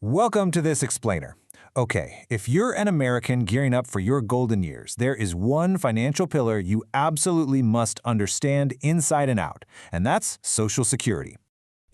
Welcome to this explainer. Okay, if you're an American gearing up for your golden years, there is one financial pillar you absolutely must understand inside and out, and that's Social Security.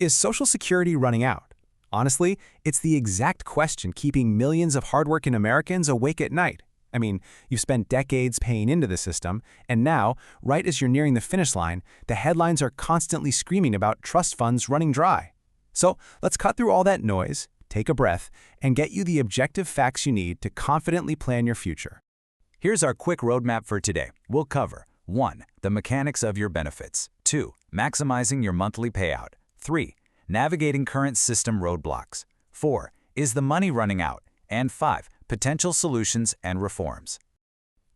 Is Social Security running out? Honestly, it's the exact question keeping millions of hardworking Americans awake at night. I mean, you've spent decades paying into the system, and now, right as you're nearing the finish line, the headlines are constantly screaming about trust funds running dry. So let's cut through all that noise, take a breath, and get you the objective facts you need to confidently plan your future. Here's our quick roadmap for today. We'll cover 1. The mechanics of your benefits. 2. Maximizing your monthly payout. 3. Navigating current system roadblocks. 4. Is the money running out? And 5. Potential solutions and reforms.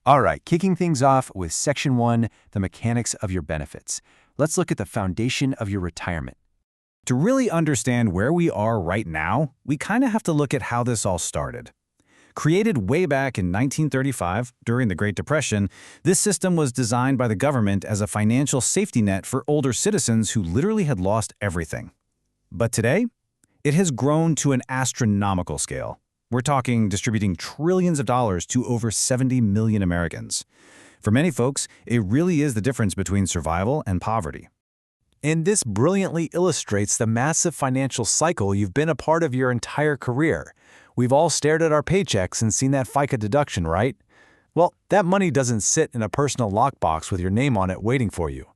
All right, kicking things off with Section 1, the mechanics of your benefits. Let's look at the foundation of your retirement. To really understand where we are right now, we kind of have to look at how this all started. Created way back in 1935, during the Great Depression, this system was designed by the government as a financial safety net for older citizens who literally had lost everything. But today, it has grown to an astronomical scale. We're talking distributing trillions of dollars to over 70 million Americans. For many folks, it really is the difference between survival and poverty. And this brilliantly illustrates the massive financial cycle you've been a part of your entire career. We've all stared at our paychecks and seen that FICA deduction, right? Well, that money doesn't sit in a personal lockbox with your name on it waiting for you.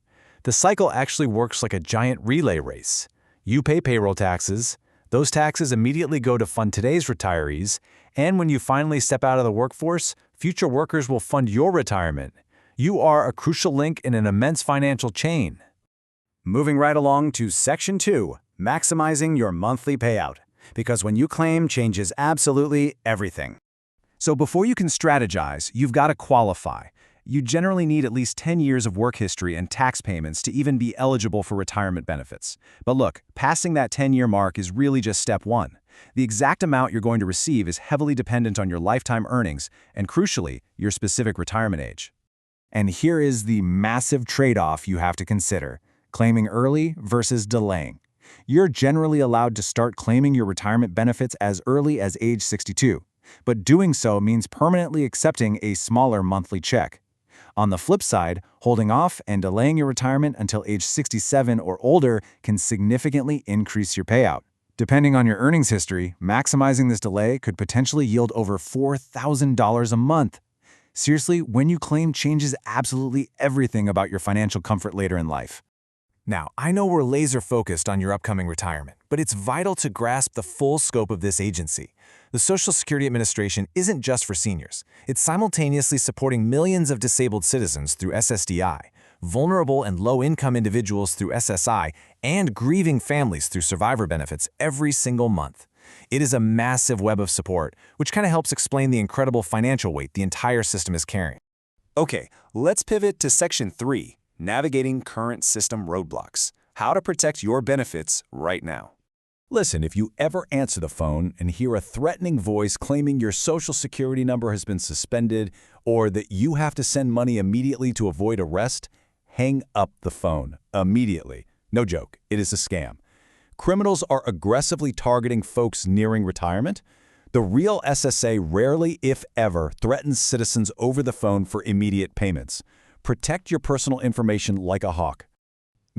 The cycle actually works like a giant relay race. You pay payroll taxes, those taxes immediately go to fund today's retirees, and when you finally step out of the workforce, future workers will fund your retirement. You are a crucial link in an immense financial chain. Moving right along to Section 2, maximizing your monthly payout. Because when you claim changes absolutely everything. So before you can strategize, you've got to qualify. You generally need at least 10 years of work history and tax payments to even be eligible for retirement benefits. But look, passing that 10-year mark is really just step one. The exact amount you're going to receive is heavily dependent on your lifetime earnings and, crucially, your specific retirement age. And here is the massive trade-off you have to consider. Claiming early versus delaying. You're generally allowed to start claiming your retirement benefits as early as age 62, but doing so means permanently accepting a smaller monthly check. On the flip side, holding off and delaying your retirement until age 67 or older can significantly increase your payout. Depending on your earnings history, maximizing this delay could potentially yield over $4,000 a month. Seriously, when you claim changes absolutely everything about your financial comfort later in life. Now, I know we're laser-focused on your upcoming retirement, but it's vital to grasp the full scope of this agency. The Social Security Administration isn't just for seniors. It's simultaneously supporting millions of disabled citizens through SSDI, vulnerable and low-income individuals through SSI, and grieving families through survivor benefits every single month. It is a massive web of support, which kind of helps explain the incredible financial weight the entire system is carrying. Okay, let's pivot to Section 3. Navigating current system roadblocks. How to protect your benefits right now. Listen, if you ever answer the phone and hear a threatening voice claiming your Social Security number has been suspended or that you have to send money immediately to avoid arrest, hang up the phone immediately. No joke, it is a scam. Criminals are aggressively targeting folks nearing retirement. The real SSA rarely, if ever, threatens citizens over the phone for immediate payments. Protect your personal information like a hawk.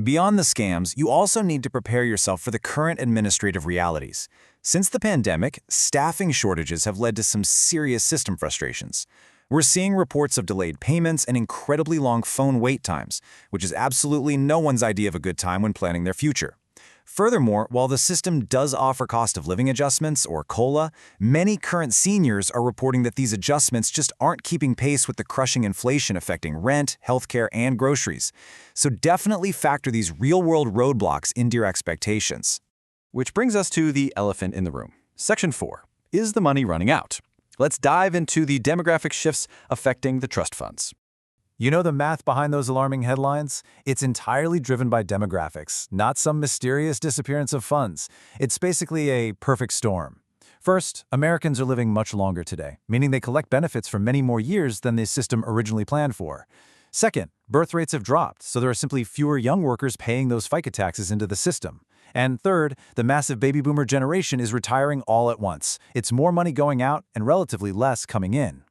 Beyond the scams, you also need to prepare yourself for the current administrative realities. Since the pandemic, staffing shortages have led to some serious system frustrations. We're seeing reports of delayed payments and incredibly long phone wait times, which is absolutely no one's idea of a good time when planning their future. Furthermore, while the system does offer cost of living adjustments, or COLA, many current seniors are reporting that these adjustments just aren't keeping pace with the crushing inflation affecting rent, healthcare, and groceries. So definitely factor these real-world roadblocks into your expectations. Which brings us to the elephant in the room. Section 4. Is the money running out? Let's dive into the demographic shifts affecting the trust funds. You know the math behind those alarming headlines? It's entirely driven by demographics, not some mysterious disappearance of funds. It's basically a perfect storm. First, Americans are living much longer today, meaning they collect benefits for many more years than the system originally planned for. Second, birth rates have dropped, so there are simply fewer young workers paying those FICA taxes into the system. And third, the massive baby boomer generation is retiring all at once. It's more money going out and relatively less coming in.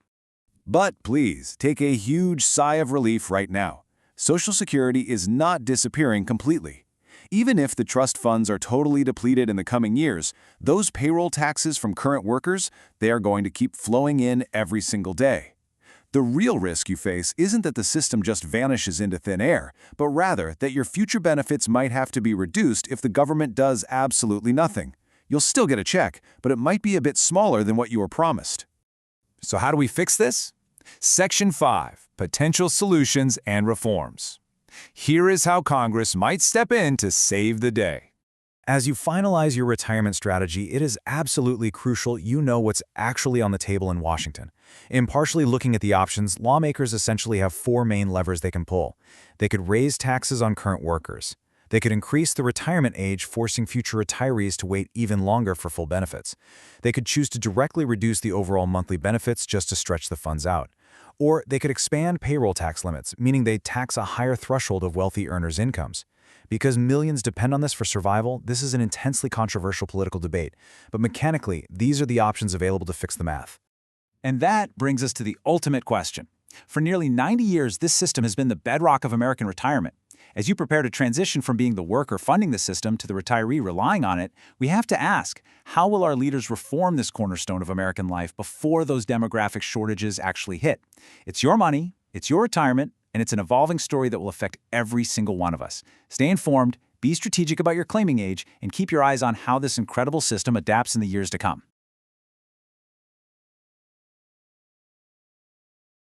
But please, take a huge sigh of relief right now. Social Security is not disappearing completely. Even if the trust funds are totally depleted in the coming years, those payroll taxes from current workers, they are going to keep flowing in every single day. The real risk you face isn't that the system just vanishes into thin air, but rather that your future benefits might have to be reduced if the government does absolutely nothing. You'll still get a check, but it might be a bit smaller than what you were promised. So how do we fix this? Section 5, Potential Solutions and Reforms. Here is how Congress might step in to save the day. As you finalize your retirement strategy, it is absolutely crucial you know what's actually on the table in Washington. Impartially looking at the options, lawmakers essentially have four main levers they can pull. They could raise taxes on current workers. They could increase the retirement age, forcing future retirees to wait even longer for full benefits. They could choose to directly reduce the overall monthly benefits just to stretch the funds out. Or they could expand payroll tax limits, meaning they tax a higher threshold of wealthy earners' incomes. Because millions depend on this for survival, this is an intensely controversial political debate. But mechanically, these are the options available to fix the math. And that brings us to the ultimate question. For nearly 90 years, this system has been the bedrock of American retirement. As you prepare to transition from being the worker funding the system to the retiree relying on it, we have to ask, how will our leaders reform this cornerstone of American life before those demographic shortages actually hit? It's your money, it's your retirement, and it's an evolving story that will affect every single one of us. Stay informed, be strategic about your claiming age, and keep your eyes on how this incredible system adapts in the years to come.